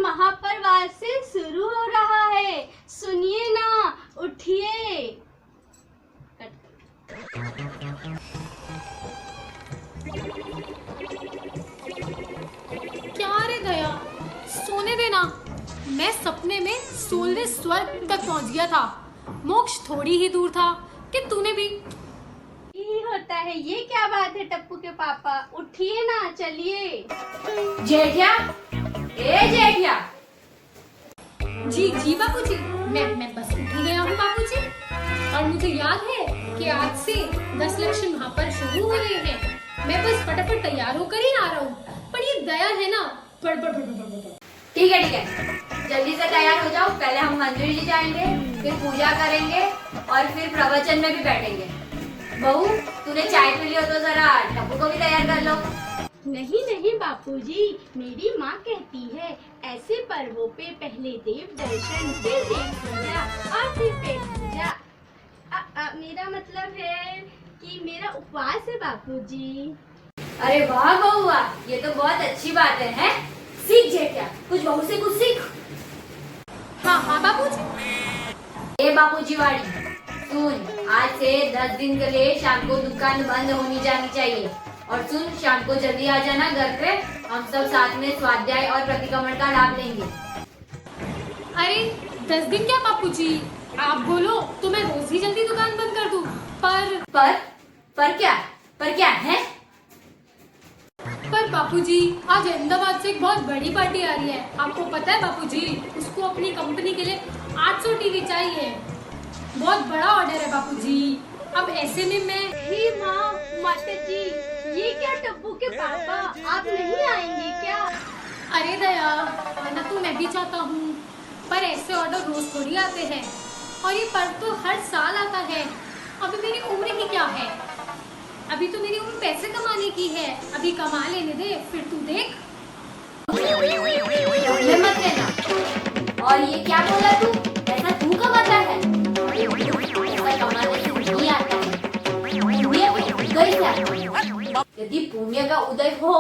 महापरवार से शुरू हो रहा है, सुनिए ना, उठिए। क्या रे दया, सोने देना। मैं सपने में 16वें स्वर्ग तक पहुंच गया था। मोक्ष थोड़ी ही दूर था कि तूने भी। यही होता है। ये क्या बात है टप्पू के पापा, उठिए ना, चलिए। जेठिया, ए जेठिया। जी जी बापूजी, मैं बस उठ ही गया हूँ बापूजी। और मुझे याद है कि आज से 10 लक्षण महापर्व शुरू हो रहे हैं। मैं बस फटाफट तैयार होकर ही आ रहा हूँ। पर ये दया है ना, बड़। ठीक है, जल्दी से तैयार हो जाओ। पहले हम मंदिर जी जाएंगे, फिर पूजा करेंगे और फिर प्रवचन में भी बैठेंगे। बहू, तूने चाय पी ली हो तो जरा टप्पू को भी तैयार कर लो। नहीं नहीं बापूजी, मेरी माँ कहती है ऐसे पर्वों पे पहले देव दर्शन, फिर देव पूजा और फिर पेट पूजा। मेरा मतलब है कि मेरा उपवास है बापूजी। अरे वाह बउआ, ये तो बहुत अच्छी बात है, हैं? सीख जेठिया, कुछ बहू से कुछ सीख। हाँ बापूजी। ए बापूजी वाली, सुन, आज से 10 दिन के लिए शाम को दुकान बंद होनी जानी चाहिए। और सुन, शाम को जल्दी आ जाना घर पे, हम सब साथ में स्वाध्याय और प्रतिक्रमण का लाभ लेंगे। अरे 10 दिन क्या बापूजी, आप बोलो तो मैं रोज ही जल्दी दुकान बंद कर दूं। पर क्या है? पर बापूजी, आज अहमदाबाद से एक बहुत बड़ी पार्टी आ रही है। आपको पता है बापूजी, उसको अपनी कंपनी के लिए 800 टीवी चाहिए। बहुत बड़ा ऑर्डर है बापूजी। अब ऐसे में मैं। हे माँ, माता जी, ये क्या टप्पू के पापा, आप नहीं आएंगे क्या? अरे दया, आना तो मैं भी चाहता हूँ, पर ऐसे ऑर्डर रोज थोड़ी आते हैं। और ये पर्व तो हर साल आता है। अभी मेरी उम्र ही क्या है? अभी तो मेरी उम्र पैसे कमाने की है। अभी कमा लेने दे, फिर तू देख। मत लेना। और ये क्या बोला तू? ऐसा तू कमाता है? ऐसा कमाने से नहीं आता है। यदि पुण्य का उदय हो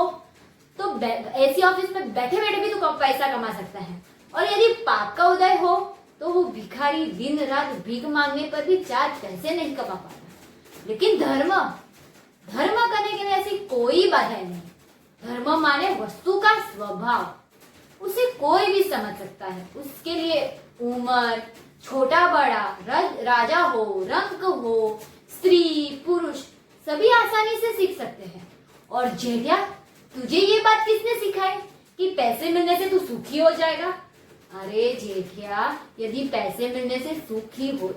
तो ऐसी ऑफिस में बैठे बैठे भी तू पैसा कमा सकता है। और यदि पाप का उदय हो तो वो भिखारी दिन रात भीख मांगने पर भी 4 पैसे नहीं कमा पाता। लेकिन धर्म करने के लिए ऐसी कोई बाधा नहीं। धर्म माने वस्तु का स्वभाव, उसे कोई भी समझ सकता है। उसके लिए उम्र, छोटा बड़ा, राजा हो, रंक हो, स्त्री पुरुष, सभी आसानी से सीख सकते हैं। और जेठिया, तुझे ये बात किसने सिखाई कि पैसे मिलने से तू सुखी हो जाएगा? अरे जेठिया, यदि पैसे मिलने से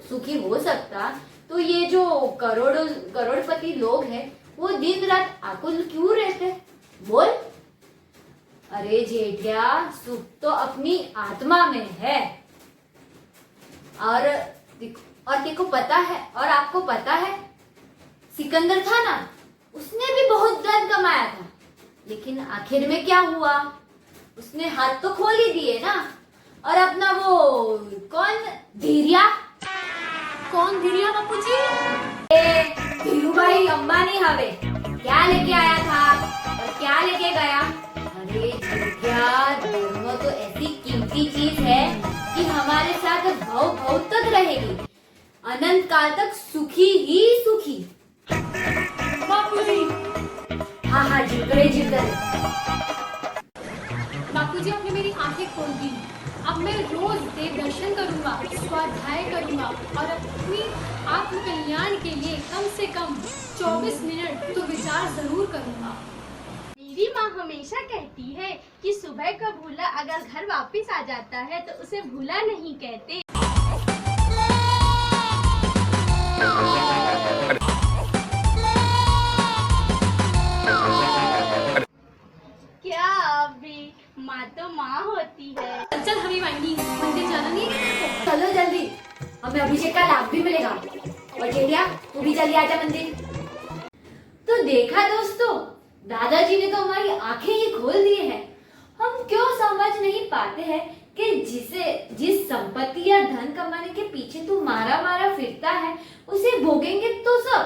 सुखी हो सकता तो ये जो करोड़पति लोग हैं वो दिन रात आकुल क्यों रहते? बोल। अरे जेठिया, सुख तो अपनी आत्मा में है। और देखो पता है, और आपको पता है, सिकंदर था ना, उसने भी बहुत धन कमाया था, लेकिन आखिर में क्या हुआ? उसने हाथ तो खोल ही दिए ना। और अपना वो धीरिया बापूजी? धीरूभाई अंबानी हवे क्या लेके आया था और क्या लेके गया? अरे जेठिया, धर्म तो ऐसी कीमती चीज है कि हमारे साथ भव तक रहेगी, अनंत काल तक सुखी ही सुखी। बापूजी। हाँ जिगरे। बापूजी, आपने मेरी आंखें खोल दी। अब मैं रोज देव दर्शन करूंगा, स्वाध्याय करूंगा और अपनी आत्म कल्याण के लिए कम से कम 24 मिनट तो विचार जरूर करूंगा। मेरी माँ हमेशा कहती है कि सुबह का भूला अगर घर वापस आ जाता है तो उसे भूला नहीं कहते। क्या अभी माँ तो माँ होती है। चल हमें वाइनी, मंदिर जाना नहीं है? चलो जल्दी, हमें अभिषेक का लाभ भी मिलेगा। और जेठिया, तू भी जल्दी आजा मंदिर। तो देखा दोस्तों, दादाजी ने तो हमारी आंखें ही खोल दी है। हम क्यों समझ नहीं पाते हैं कि जिस संपत्ति या धन कमाने के पीछे तू मारा फिरता है उसे भोगेंगे तो सब,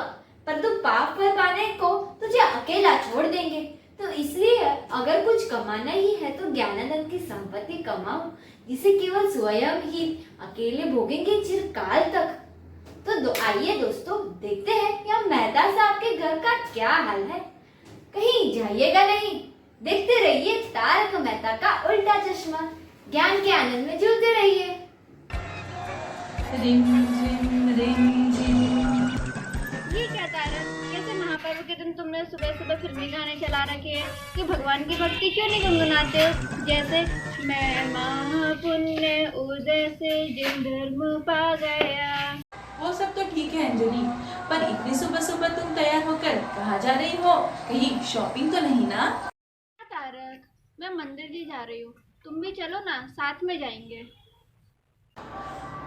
पर तू पाप पर पाने को तुझे अकेला छोड़ देंगे। तो इसलिए अगर कुछ कमाना ही है तो ज्ञानानंद की संपत्ति कमाओ, जिसे केवल स्वयं ही अकेले भोगेंगे चिरकाल तक। तो आइए दोस्तों, देखते हैं कि हम मेहता साहब के घर का क्या हाल है। कहीं जाइएगा नहीं, देखते रहिए तारक मेहता का उल्टा चश्मा। ज्ञान के आनंद में जुड़ते रहिए। रिम झिम रिम झिम। ये क्या तारक, कैसे महापर्व के दिन तुमने सुबह सुबह फिल्मी गाने चला रखे हैं कि भगवान की भक्ति क्यों नहीं गुनगुनाते हो? जैसे मैं महापुण्य उदय से जिन धर्म पा गया। वो सब तो ठीक है अंजलि, पर इतनी सुबह सुबह तुम तैयार होकर कहाँ जा रही हो? कहीं शॉपिंग तो नहीं ना? तारक, मैं मंदिर जी जा रही हूँ, तुम भी चलो ना, साथ में जाएंगे।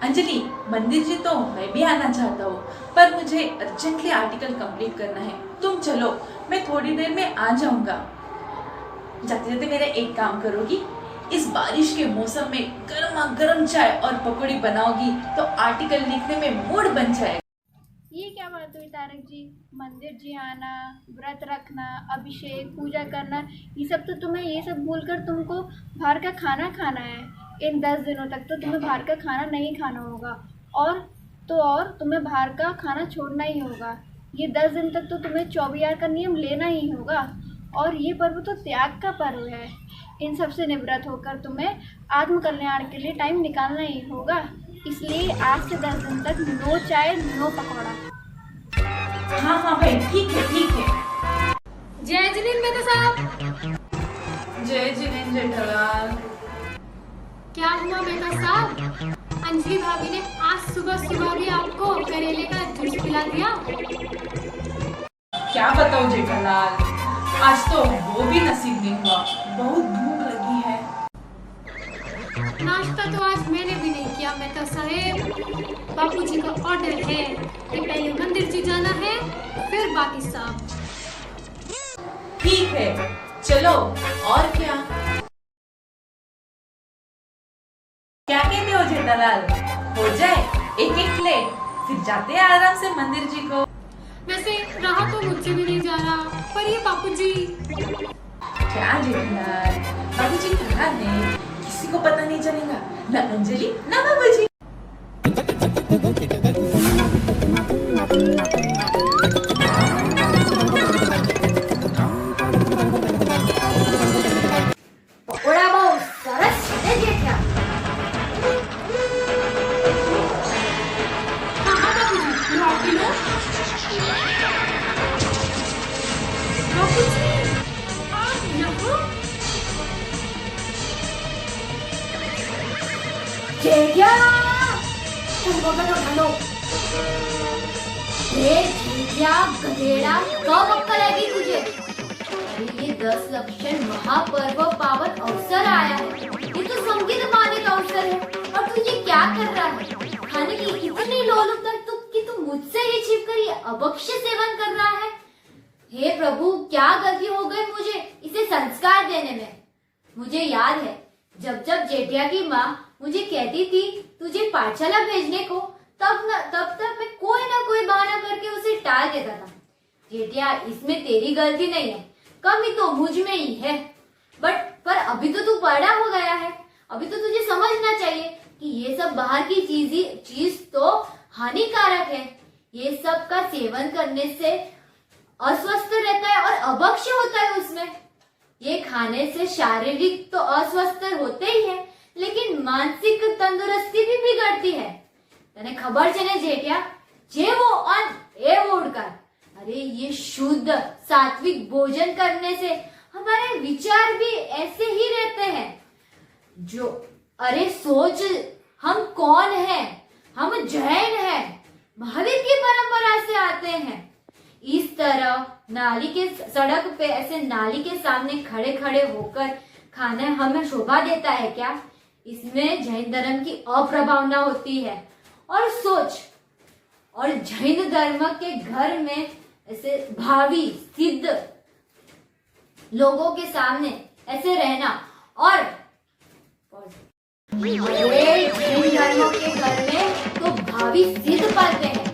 अंजलि, मंदिर जी तो मैं भी आना चाहता हूँ, पर मुझे अर्जेंटली आर्टिकल कंप्लीट करना है। तुम चलो, मैं थोड़ी देर में आ जाऊंगा। जाते जाते मेरा एक काम करोगी, इस बारिश के मौसम में गर्मा गर्म चाय और पकौड़ी बनाओगी तो आर्टिकल लिखने में मूड बन जाएगा। ये क्या बात हुई तारक जी? मंदिर जी आना, व्रत रखना, अभिषेक, पूजा करना, ये सब तो तुम्हें, ये सब भूलकर तुमको बाहर का खाना खाना है। इन 10 दिनों तक तो तुम्हें बाहर का खाना नहीं खाना होगा, और तुम्हें बाहर का खाना छोड़ना ही होगा। ये 10 दिन तक तो तुम्हें 24 का नियम लेना ही होगा। और ये पर्व तो त्याग का पर्व है। इन सब से निवृत्त होकर तुम्हें आत्म कल्याण के लिए टाइम निकालना ही होगा। इसलिए आज से 10 दिन तक नो चाय नो पकौड़ा। हाँ हाँ भाई, ठीक है ठीक है। जय जिनेंद्र मेहता साहब। जय जिनेंद्र जेठालाल। क्या हुआ मेहता साहब? अंजलि भाभी ने आज सुबह सुबह भी आपको करेले का जूस पिला दिया। क्या बताऊं जेठालाल, आज तो वो भी नसीब नहीं हुआ, बहुत भूख लगी है। नाश्ता तो आज मैंने भी नहीं किया मेहता साहेब। बापूजी का ऑर्डर है कि पहले मंदिर जी जाना है, फिर बाकी सब। ठीक है, चलो। और क्या क्या कहते हो जेठालाल? हो जाए एक एक प्लेट, फिर जाते हैं आराम से मंदिर जी को। वैसे रहा तो मुझसे भी नहीं जा रहा, पर ये बापूजी। क्या जेठालाल, बाबूजी कहाँ है? किसी को पता नहीं चलेगा, ना अंजलि ना बाबूजी। पकोड़ा बહુ સરસ છે જેઠિયા। हाँ बापूजी, लौटी लो। बापूजी, आप यहाँ? जेठिया, तुम पकड़ो ढालो। जेठिया गधेड़ा, कब अक्कल आएगी तुझे? ये 10 लक्षण महापर्व पावन अवसर आया है। ये तो संगीत पाने का अवसर है, और तू ये क्या कर रहा है? खाने की इतनी लोलुपता कि तू मुझसे ही छिपकर ये अभक्ष्य सेवन कर रहा है। हे प्रभु, क्या गलती हो गई मुझे इसे संस्कार देने में। मुझे याद है जब जब जेठिया की माँ मुझे कहती थी तुझे पाठशाला भेजने को, तब तक मैं कोई ना कोई बहाना करके उसे टाल देता था। जेठिया, इसमें तेरी गलती नहीं है, कमी तो मुझ में ही है। पर अभी तो तू बड़ा हो गया है, अभी तो तुझे समझना चाहिए कि ये सब बाहर की चीज तो हानिकारक है। ये सब का सेवन करने से अस्वस्थ रहता है और अभक्ष्य होता है उसमें। ये खाने से शारीरिक तो अस्वस्थ होते ही है, लेकिन मानसिक तंदुरुस्ती भी बिगड़ती है। तने खबर છે ને જેઠિયા, જેવો અન્ન એવો ઉડકાર। अरे ये शुद्ध सात्विक भोजन करने से हमारे विचार भी ऐसे ही रहते हैं। अरे सोच, हम कौन हैं? हम जैन हैं, महावीर की परंपरा से आते हैं। इस तरह नाली के सड़क पे ऐसे नाली के सामने खड़े खड़े होकर खाना हमें शोभा देता है क्या? इसमें जैन धर्म की अप्रभावना होती है। और सोच, और जैन धर्म के घर में ऐसे भावी सिद्ध लोगों के सामने ऐसे रहना, और जैन धर्म के घर में तो भावी सिद्ध पाते हैं।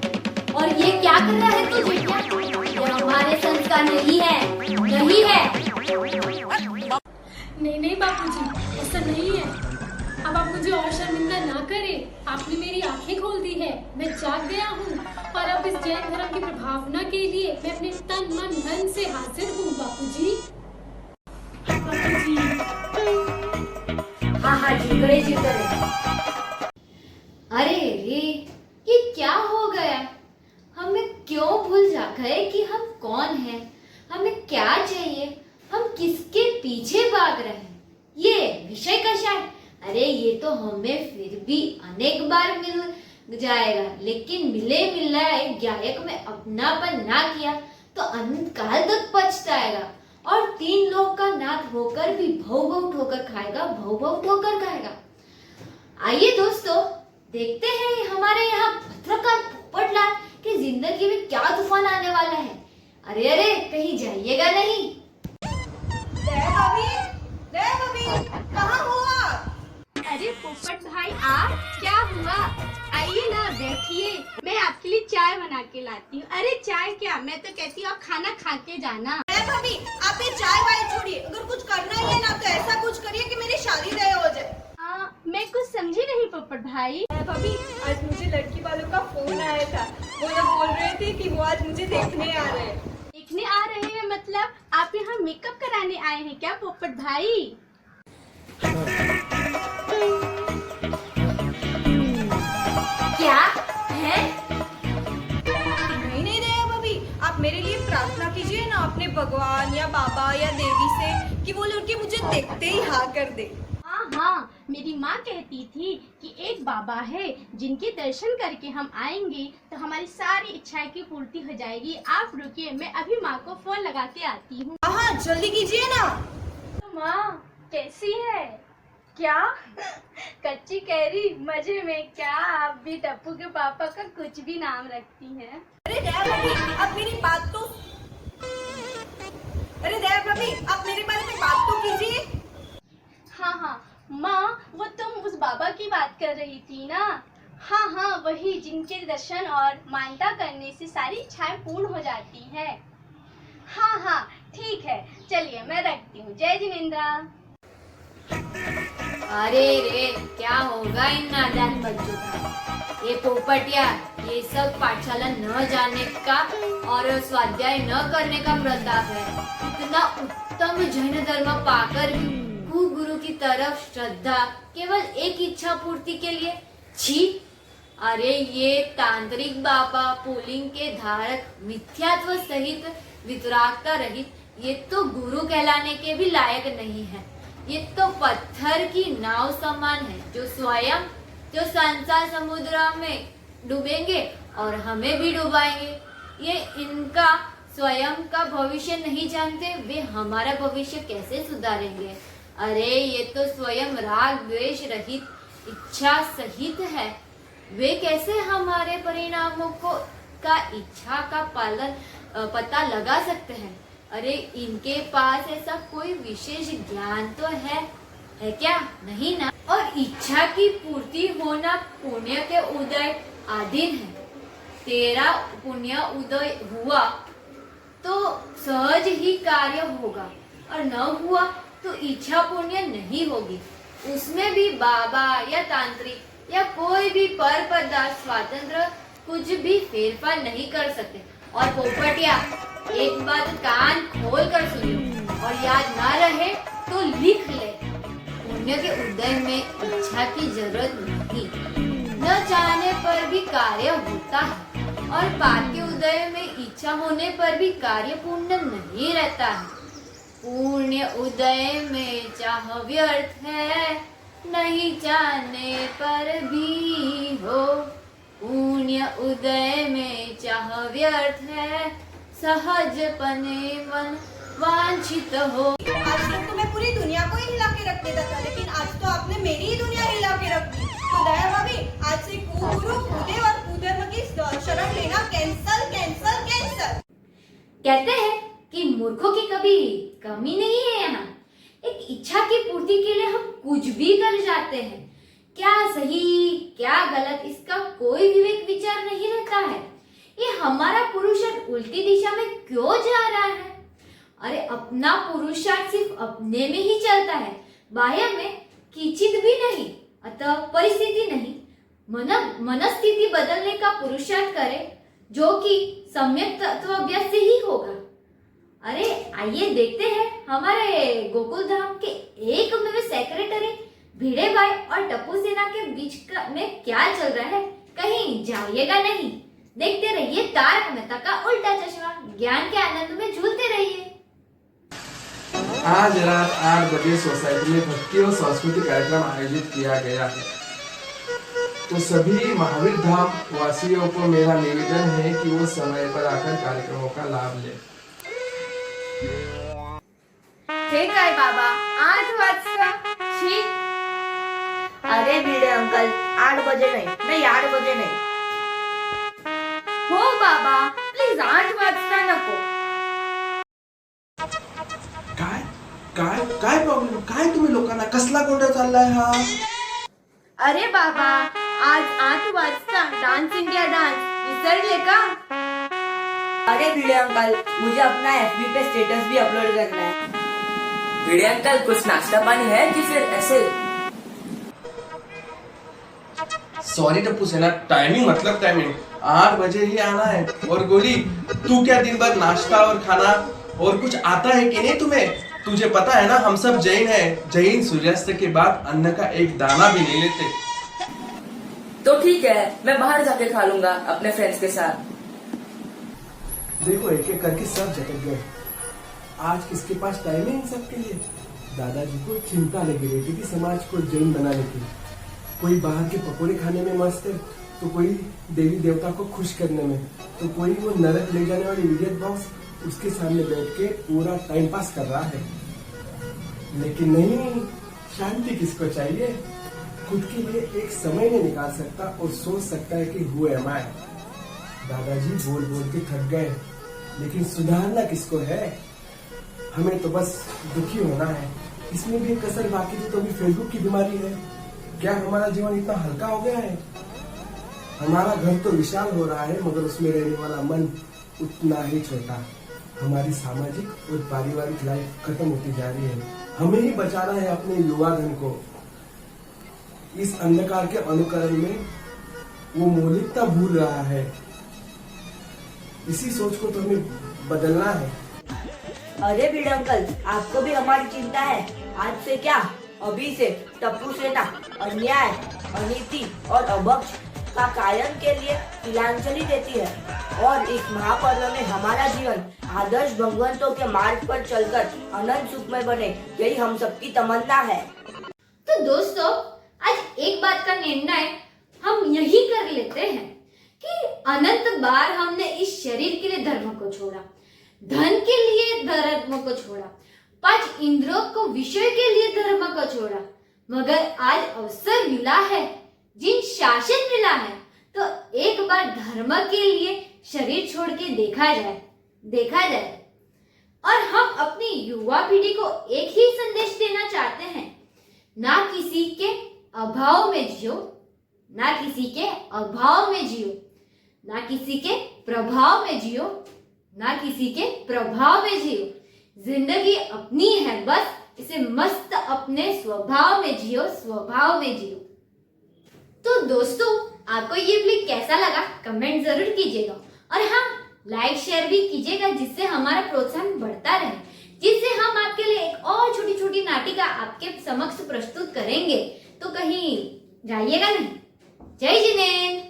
और ये क्या कर रहा है तू जेठिया? ये हमारे संस्कार नहीं है, नहीं है। बापूजी, ऐसा नहीं है। अब आप मुझे और शर्मिंदा ना करें। आपने मेरी आंखें खोल दी है, मैं जाग गया हूँ और अब इस जैन धर्म की प्रभावना के लिए मैं अपने तन मन धन से हाजिर हूँ बापूजी। हाँ हाँ, जिगरे जिगरे। अरे रे, ये क्या हो गया? हमें क्यों भूल जा गए कि हम कौन हैं, हमें क्या चाहिए, हम किसके पीछे भाग रहे हैं? ये विषय कशा है? अरे ये तो हमें फिर भी अनेक बार मिल जाएगा, लेकिन मिले मिलाए गायक में अपनापन ना किया तो अनंत काल तक पछताएगा और 3 लोग का नाथ होकर भी भव भव ठोकर खाएगा, भव भव ठोकर खाएगा। आइए दोस्तों, देखते हैं हमारे यहाँ पत्रकार पोपटलाल की जिंदगी में क्या तूफान आने वाला है। अरे अरे, कहीं जाइएगा नहीं। कहाँ हो आप? अरे पोपट भाई, आप क्या हुआ? आइए ना, बैठिए, मैं आपके लिए चाय बना के लाती हूँ। अरे चाय क्या, मैं तो कहती हूँ आप खाना खा के जाना। भाभी, आप ये चाय वाय छोड़िए, अगर कुछ करना ही है ना तो ऐसा कुछ करिए कि मेरी शादी तय हो जाए। मैं कुछ समझी नहीं पोपट भाई। भाभी, आज मुझे लड़की वालों का फोन आया था, वो लोग बोल रहे थे कि वो आज मुझे देखने आ रहे हैं। देखने आ रहे हैं मतलब आप यहाँ मेकअप कराने आए हैं क्या पोपट भाई? क्या है? नहीं दया भाभी, आप मेरे लिए प्रार्थना कीजिए ना अपने भगवान या बाबा या देवी से कि वो लड़की मुझे देखते ही हाँ कर दे। हाँ, मेरी माँ कहती थी कि एक बाबा है जिनके दर्शन करके हम आएंगे तो हमारी सारी इच्छाएं की पूर्ति हो जाएगी। आप रुकिए, मैं अभी माँ को फोन लगा के आती हूँ। हाँ, जल्दी कीजिए ना। तो माँ कैसी है? क्या कच्ची कैरी मजे में? क्या आप भी टप्पू के पापा का कुछ भी नाम रखती हैं? अरे दया भाभी, आप मेरी बात तो कीजिए। हाँ, माँ वो तुम उस बाबा की बात कर रही थी ना? हाँ, वही जिनके दर्शन और मान्यता करने से सारी इच्छाएं पूर्ण हो जाती हैं। हाँ, ठीक है, चलिए मैं रखती हूँ। जय जिनेंद्रा। अरे रे, क्या होगा इन नादान बच्चों का? ये पोपटिया ये सब पाठशाला न जाने का और स्वाध्याय न करने का प्रताप है। इतना उत्तम जैन धर्म पाकर भी गुरु की तरफ श्रद्धा केवल एक इच्छा पूर्ति के लिए। छी! अरे ये तांत्रिक बाबा, पुलिंग के धारक, मिथ्यात्व सहित वितरागता रहित, ये तो गुरु कहलाने के भी लायक नहीं है। ये तो पत्थर की नाव समान है जो संसार समुद्र में डूबेंगे और हमें भी डुबाएंगे। ये इनका स्वयं का भविष्य नहीं जानते, वे हमारा भविष्य कैसे सुधारेंगे? अरे ये तो स्वयं राग द्वेष रहित, इच्छा सहित है, वे कैसे हमारे परिणामों का इच्छा का पालन पता लगा सकते हैं? अरे इनके पास ऐसा कोई विशेष ज्ञान तो है क्या? नहीं ना। और इच्छा की पूर्ति होना पुण्य के उदय आधीन है। तेरा पुण्य उदय हुआ तो सहज ही कार्य होगा और न हुआ तो इच्छा पुण्य नहीं होगी। उसमें भी बाबा या तांत्रिक या कोई भी पर पदार्थ स्वतंत्र कुछ भी फेरफार नहीं कर सकते। और पोपटिया, एक बात कान खोल कर सुनियो और याद ना रहे तो लिख ले। पुण्य के उदय में इच्छा की जरूरत नहीं, न चाहने पर भी कार्य होता है, और पाप के उदय में इच्छा होने पर भी कार्य पूर्ण नहीं रहता है। पुण्य उदय में चाह व्यर्थ है, नहीं चाहने पर भी हो। पुण्य उदय में चाह व्यर्थ है, सहजपने मन वांछित हो। आज तक तो मैं पूरी दुनिया को ही हिला के रख देता था, लेकिन आज तो आपने मेरी ही दुनिया हिला के रख दी। तो दया भाभी, आज से कुगुरु, कुदेव और कुधर्म की शरण लेना कैंसल। कहते हैं कि मूर्खों की कभी कमी नहीं है। यहाँ एक इच्छा की पूर्ति के लिए हम कुछ भी कर जाते हैं। क्या सही क्या गलत इसका कोई विवेक विचार नहीं रहता है। ये हमारा पुरुषार्थ उल्टी दिशा में क्यों जा रहा है? अरे अपना पुरुषार्थ सिर्फ अपने में ही चलता है, बाह्य में किंचित भी नहीं, अतः परिस्थिति नहीं, मनस्थिति बदलने का पुरुषार्थ करे, जो कि सम्यक तत्व अभ्यास से ही होगा। अरे आइए देखते हैं हमारे गोकुल धाम के एकमेव सेक्रेटरी भिड़े भाई और टप्पू सेना के बीच में क्या चल रहा है। कहीं जाइएगा नहीं, देखते रहिए तारक मेहता का उल्टा चश्मा। ज्ञान के आनंद में झूलते रहिए। आज रात 8 बजे सोसाइटी में भक्ति और सांस्कृतिक कार्यक्रम आयोजित किया गया है, तो सभी महावीर धाम वासियों को मेरा निवेदन है कि वो समय पर आकर कार्यक्रमों का लाभ ले। ठीक आहे बाबा, 8 वाजता। छी, अरे भिडे अंकल, 8 बजे नाही 8 बजे नाही। हो बाबा, प्लीज 8 वाजता नको। काय काय काय प्रॉब्लेम? काय तुम्ही लोकांना कसला गोंधळ चाललाय हा? अरे बाबा, आज 8 वाजता डांस इंडिया डांस विसरले का? अरे भिड़े अंकल, मुझे अपना FB पे स्टेटस भी अपलोड करना है। भिड़े अंकल, कुछ नाश्ता पानी है कि फिर ऐसे? सॉरी टप्पू सेना, टाइमिंग मतलब टाइमिंग, 8 बजे ही आना है। और गोली, तू क्या दिन भर नाश्ता और खाना और कुछ आता है कि नहीं तुम्हें? तुझे पता है ना, हम सब जैन हैं। जैन सूर्यास्त के बाद अन्न का एक दाना भी नहीं लेते। तो ठीक है, मैं बाहर जाके खा लूंगा अपने फ्रेंड्स के साथ। देखो एक एक करके सब झटक गए। आज किसके पास टाइम है इन सब के लिए? दादाजी को चिंता लगी रहती थी समाज को जैन बनाने की। कोई बाहर के पकोड़े खाने में मस्त है, तो कोई देवी देवता को खुश करने में, तो कोई वो नरक ले जाने वाली इडियट बॉक्स उसके सामने बैठ के पूरा टाइम पास कर रहा है। लेकिन नहीं, शांति किसको चाहिए? खुद के लिए एक समय नहीं निकाल सकता और सोच सकता है कि हु एम आई। दादाजी बोल बोल के थक गए, लेकिन सुधारना किसको है? हमें तो बस दुखी होना है। इसमें भी एक कसर बाकी थी तो भी फेसबुक की बीमारी है। क्या हमारा जीवन इतना हल्का हो गया है? हमारा घर तो विशाल हो रहा है, मगर उसमें रहने वाला मन उतना ही छोटा। हमारी सामाजिक और पारिवारिक लाइफ खत्म होती जा रही है। हमें ही बचाना है अपने युवा धन को। इस अंधकार के अनुकरण में वो मौलिकता भूल रहा है। इसी सोच को तो हमें बदलना है। अरे भिड़े अंकल, आपको भी हमारी चिंता है। आज से क्या, अभी से टप्पू सेना अन्याय, अनीति और अभक्ष का कायम के लिए तिलांजलि देती है और इस महापर्व में हमारा जीवन आदर्श भगवंतों के मार्ग पर चलकर अनंत सुखमय बने, यही हम सबकी तमन्ना है। तो दोस्तों, आज एक बात का निर्णय हम यही कर लेते हैं कि अनंत बार हमने इस शरीर के लिए धर्म को छोड़ा, धन के लिए धर्म को छोड़ा, 5 इंद्रियों को विषय के लिए धर्म को छोड़ा, मगर आज अवसर मिला है, जिन शासन मिला है, तो एक बार धर्म के लिए शरीर छोड़ के देखा जाए। और हम अपनी युवा पीढ़ी को एक ही संदेश देना चाहते हैं, ना किसी के अभाव में जियो, ना किसी के अभाव में जियो, ना किसी के प्रभाव में जियो, ना किसी के प्रभाव में जियो। जिंदगी अपनी है, बस इसे मस्त अपने स्वभाव में जियो, स्वभाव में जियो। तो दोस्तों, आपको ये क्लिप कैसा लगा कमेंट जरूर कीजिएगा, और हाँ, लाइक शेयर भी कीजिएगा, जिससे हमारा प्रोत्साहन बढ़ता रहे, जिससे हम आपके लिए एक और छोटी छोटी नाटिका आपके समक्ष प्रस्तुत करेंगे। तो कहीं जाइएगा नहीं। जय जिनेंद्र।